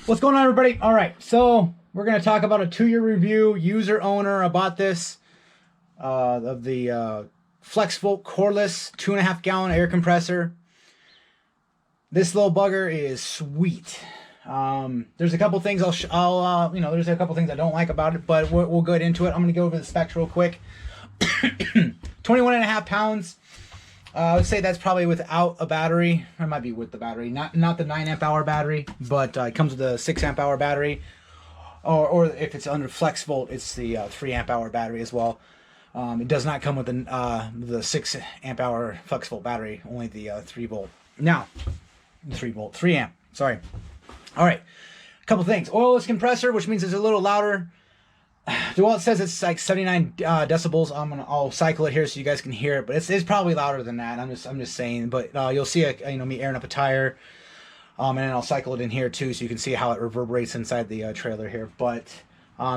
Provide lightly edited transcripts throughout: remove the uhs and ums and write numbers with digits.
What's going on, everybody? All right, so we're going to talk about a 2-year review. User owner, I bought this of the Flexvolt cordless 2.5 gallon air compressor. This little bugger is sweet. There's a couple things there's a couple things I don't like about it, but we'll get into it. I'm going to go over the specs real quick. 21.5 pounds. I would say that's probably without a battery. It might be with the battery, not the 9 amp hour battery, but it comes with a 6 amp hour battery, or if it's under Flexvolt, it's the 3 amp hour battery as well. It does not come with the 6 amp hour Flexvolt battery, only the 3 volt. Now, 3 amp. Sorry. All right, a couple things. Oilless compressor, which means it's a little louder. Dewalt says it's like 79 decibels. I'll cycle it here so you guys can hear it, but it's probably louder than that. I'm just saying. But you'll see me airing up a tire, and then I'll cycle it in here too, so you can see how it reverberates inside the trailer here. But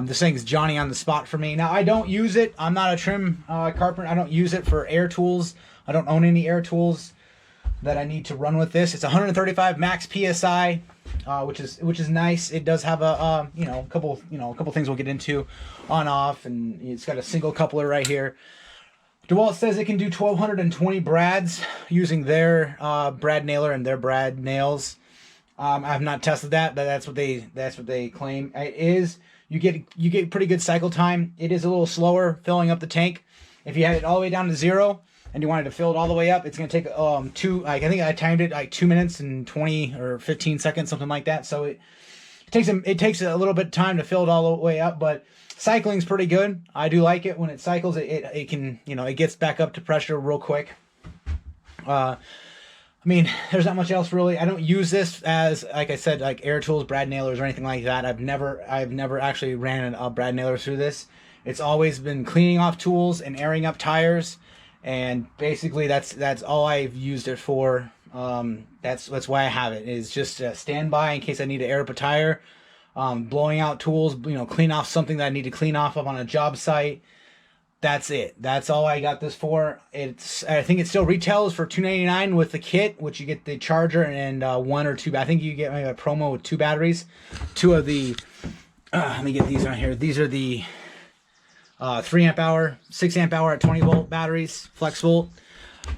this thing's Johnny on the spot for me. Now I don't use it. I'm not a trim carpenter. I don't use it for air tools. I don't own any air tools that I need to run with this. It's 135 max psi. Which is nice. It does have a couple things we'll get into on off, and it's got a single coupler right here. Dewalt says it can do 1,220 brads using their brad nailer and their brad nails. I've not tested that, but that's what they claim. It is you get pretty good cycle time. It is a little slower filling up the tank. If you had it all the way down to 0 and you wanted to fill it all the way up, it's going to take I think I timed it like 2 minutes and 20 or 15 seconds, something like that. So it takes a little bit of time to fill it all the way up, but cycling's pretty good. I do like it when it cycles. It can, it gets back up to pressure real quick. I mean, there's not much else really. I don't use this as, like I said, like air tools, brad nailers, or anything like that. I've never actually ran a brad nailer through this. It's always been cleaning off tools and airing up tires. And basically, that's all I've used it for. That's why I have it. Is just a standby in case I need to air up a tire, blowing out tools. Clean off something that I need to clean off on a job site. That's it. That's all I got this for. I think it still retails for $2.99 with the kit, which you get the charger and 1 or 2. I think you get maybe a promo with 2 batteries. 2 of the. Let me get these on here. These are the 3 amp hour, 6 amp hour at 20 volt batteries, Flexvolt.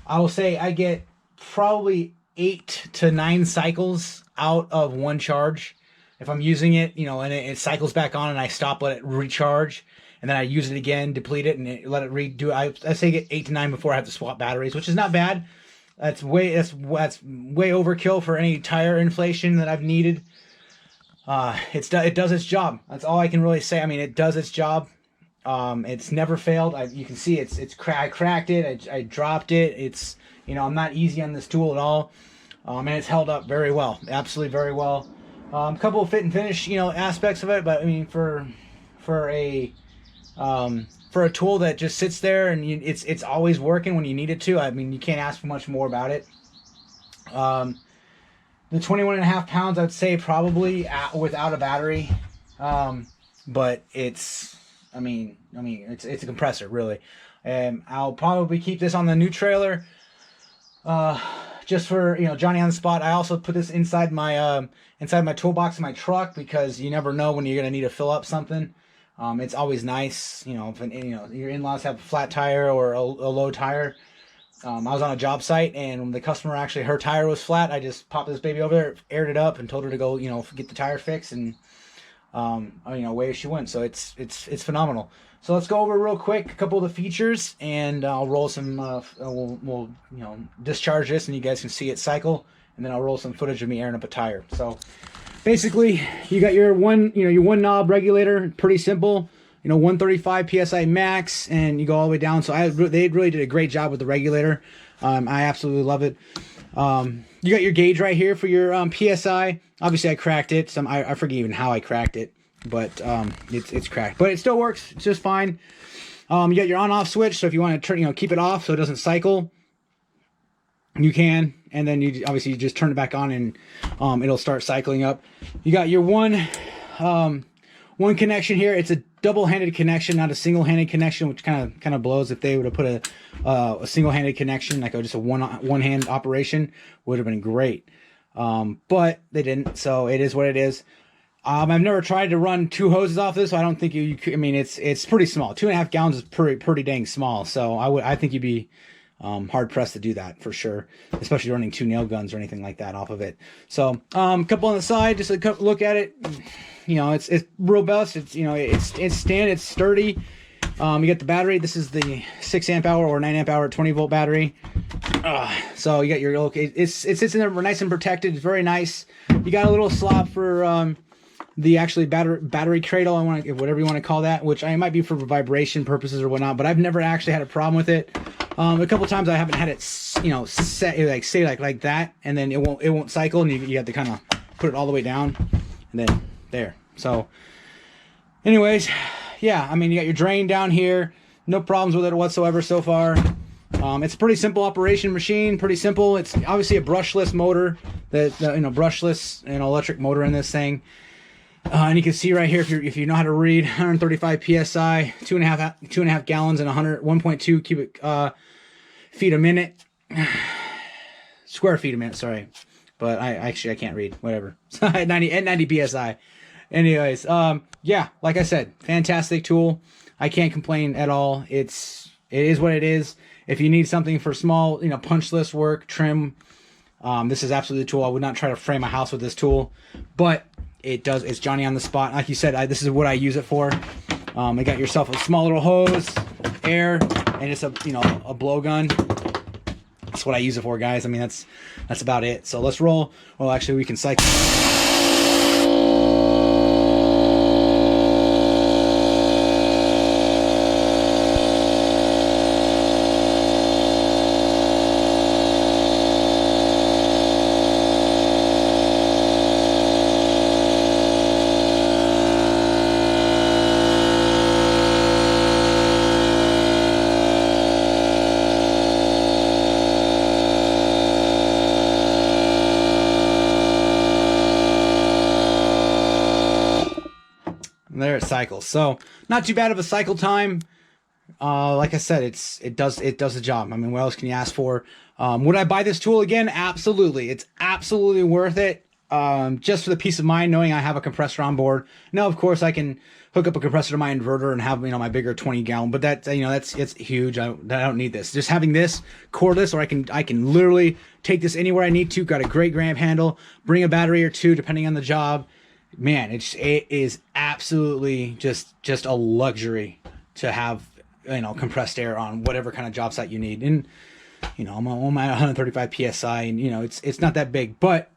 I will say I get probably 8 to 9 cycles out of one charge. If I'm using it, and it cycles back on and I stop, let it recharge, and then I use it again, deplete it, and let it redo. I say get 8 to 9 before I have to swap batteries, which is not bad. That's way overkill for any tire inflation that I've needed. It does its job. That's all I can really say. I mean, it does its job. It's never failed. You can see I cracked it. I dropped it. I'm not easy on this tool at all. And it's held up very well, absolutely very well. A couple of fit and finish, aspects of it, but I mean, for a tool that just sits there and it's always working when you need it to. I mean, you can't ask for much more about it. The 21.5 pounds, I'd say probably without a battery. But it's a compressor, really. I'll probably keep this on the new trailer, just for Johnny on the spot. I also put this inside my toolbox in my truck because you never know when you're gonna need to fill up something. It's always nice, if your in-laws have a flat tire or a low tire. I was on a job site, and when the customer her tire was flat, I just popped this baby over there, aired it up, and told her to go get the tire fixed, and away she went. So it's phenomenal. So let's go over real quick a couple of the features, and I'll roll some. We'll discharge this, and you guys can see it cycle, and then I'll roll some footage of me airing up a tire. So basically, you got your one knob regulator. Pretty simple. 135 psi max, and you go all the way down. So they really did a great job with the regulator. I absolutely love it. You got your gauge right here for your psi. Obviously, I cracked it. I forget even how I cracked it, but it's cracked. But it still works. It's just fine. You got your on-off switch, so if you want to turn, keep it off so it doesn't cycle, you can. And then you just turn it back on, and it'll start cycling up. You got your one connection here. It's a double-handed connection, not a single-handed connection, which kind of blows. If they would have put a single-handed connection, like just a one-hand operation, would have been great. But they didn't, so it is what it is. I've never tried to run 2 hoses off this, so I don't think you could. I mean, it's pretty small. 2.5 gallons is pretty dang small. So I think you'd be hard pressed to do that for sure, especially running 2 nail guns or anything like that off of it. So a couple on the side, just a look at it. You know, it's robust. It's, you know, it's sturdy. You get the battery. This is the 6 amp hour or 9 amp hour 20 volt battery. So you got your little, it sits in there nice and protected. It's very nice. You got a little slot for the actually battery cradle, whatever you want to call that, which I might be for vibration purposes or whatnot, but I've never actually had a problem with it. A couple times I haven't had it, you know, set like say like that, and then it won't cycle, and you have to kind of put it all the way down, and then there. So, anyways, yeah, I mean, you got your drain down here, no problems with it whatsoever so far. It's a pretty simple operation machine, pretty simple. It's obviously a brushless motor, brushless electric motor in this thing. And you can see right here, if you know how to read, 135 psi, 2.5 gallons, and 1.2 cubic feet a minute, square feet a minute. Sorry, but I can't read. Whatever. at 90 psi. Anyways, yeah, like I said, fantastic tool. I can't complain at all. It is what it is. If you need something for small, punch list work, trim, this is absolutely the tool. I would not try to frame a house with this tool, but it's Johnny on the spot. Like you said, this is what I use it for. You got yourself a small little hose, air, and just a blowgun. That's what I use it for, guys. I mean, that's about it. So let's roll. Well, actually, we can cycle. There it cycles. So not too bad of a cycle time. Like I said, it does the job. I mean, what else can you ask for? Would I buy this tool again? Absolutely. It's absolutely worth it. Just for the peace of mind knowing I have a compressor on board. Now, of course, I can hook up a compressor to my inverter and have my bigger 20 gallon, but it's huge. I don't need this. Just having this cordless, or I can literally take this anywhere I need to. Got a great grab handle. Bring a battery or two depending on the job. Man, it is absolutely just a luxury to have compressed air on whatever kind of job site you need. And I'm at 135 psi, and it's not that big, but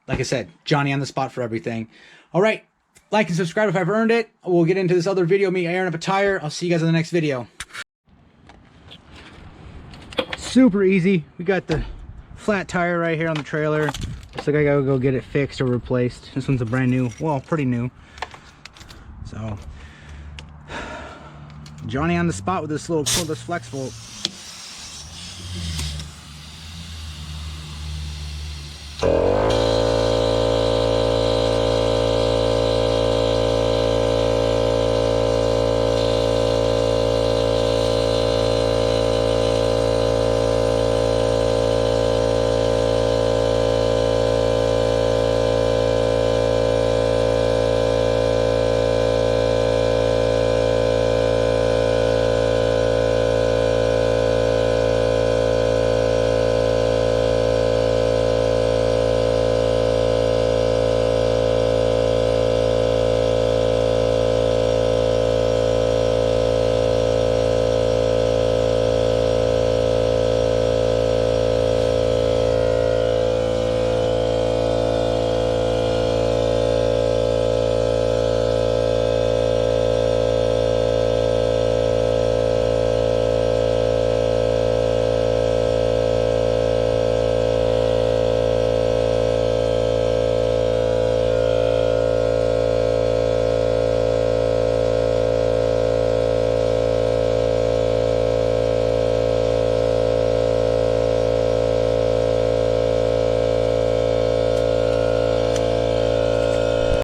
like I said, Johnny on the spot for everything. All right, like and subscribe if I've earned it. We'll get into this other video, me airing up a tire. I'll see you guys in the next video. Super easy. We got the flat tire right here on the trailer. Looks like I gotta go get it fixed or replaced. This one's a brand new, well, pretty new. So, Johnny on the spot with this little cordless Flexvolt.